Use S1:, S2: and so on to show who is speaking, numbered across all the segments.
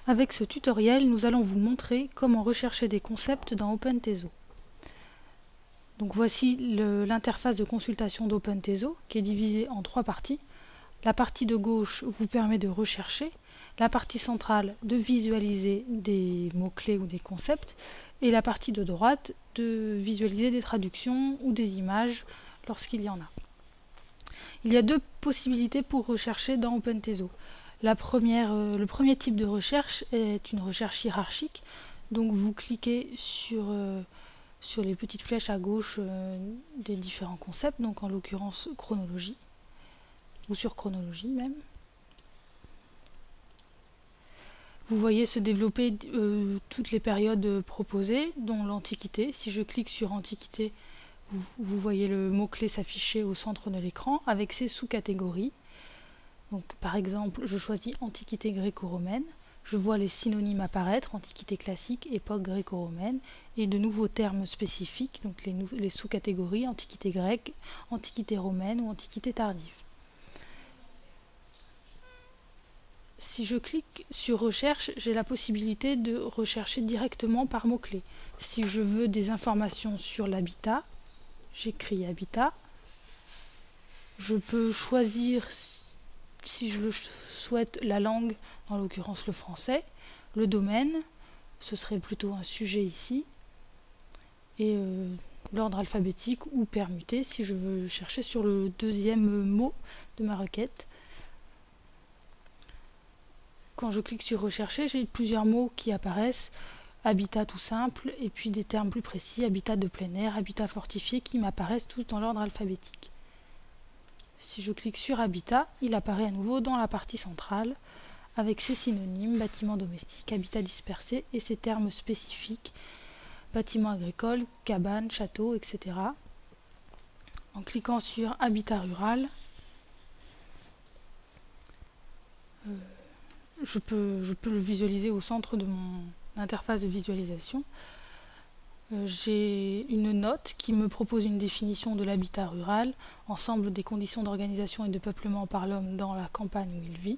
S1: Avec ce tutoriel, nous allons vous montrer comment rechercher des concepts dans OpenTeso. Donc voici l'interface de consultation d'OpenTeso qui est divisée en 3 parties. La partie de gauche vous permet de rechercher, la partie centrale de visualiser des mots-clés ou des concepts, et la partie de droite de visualiser des traductions ou des images lorsqu'il y en a. Il y a 2 possibilités pour rechercher dans OpenTeso. Le premier type de recherche est une recherche hiérarchique. Donc vous cliquez sur les petites flèches à gauche des différents concepts, donc en l'occurrence chronologie, ou sur chronologie même. Vous voyez se développer toutes les périodes proposées, dont l'Antiquité. Si je clique sur Antiquité, vous voyez le mot-clé s'afficher au centre de l'écran avec ses sous-catégories. Donc, par exemple, je choisis Antiquité gréco-romaine. Je vois les synonymes apparaître, Antiquité classique, époque gréco-romaine, et de nouveaux termes spécifiques, donc les sous-catégories, Antiquité grecque, Antiquité romaine ou Antiquité tardive. Si je clique sur Recherche, j'ai la possibilité de rechercher directement par mots-clés. Si je veux des informations sur l'habitat, j'écris habitat. Je peux choisir, si je le souhaite, la langue, en l'occurrence le français, le domaine, ce serait plutôt un sujet ici, et l'ordre alphabétique ou permuté si je veux chercher sur le deuxième mot de ma requête. Quand je clique sur rechercher, j'ai plusieurs mots qui apparaissent, habitat tout simple, et puis des termes plus précis, habitat de plein air, habitat fortifié, qui m'apparaissent tous dans l'ordre alphabétique. Si je clique sur habitat, il apparaît à nouveau dans la partie centrale, avec ses synonymes, bâtiment domestique, habitat dispersé, et ses termes spécifiques, bâtiment agricole, cabane, château, etc. En cliquant sur habitat rural, je peux le visualiser au centre de mon interface de visualisation. J'ai une note qui me propose une définition de l'habitat rural, ensemble des conditions d'organisation et de peuplement par l'homme dans la campagne où il vit,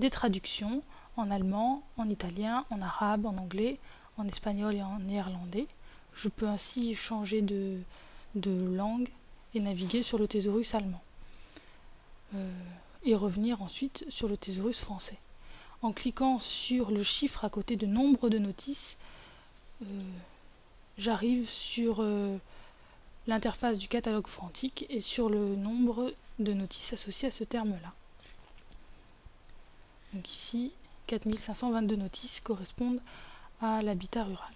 S1: des traductions en allemand, en italien, en arabe, en anglais, en espagnol et en néerlandais. Je peux ainsi changer de langue et naviguer sur le thésaurus allemand. Et revenir ensuite sur le thésaurus français. En cliquant sur le chiffre à côté de nombre de notices, j'arrive sur l'interface du catalogue frantique et sur le nombre de notices associées à ce terme-là. Donc ici, 4522 notices correspondent à l'habitat rural.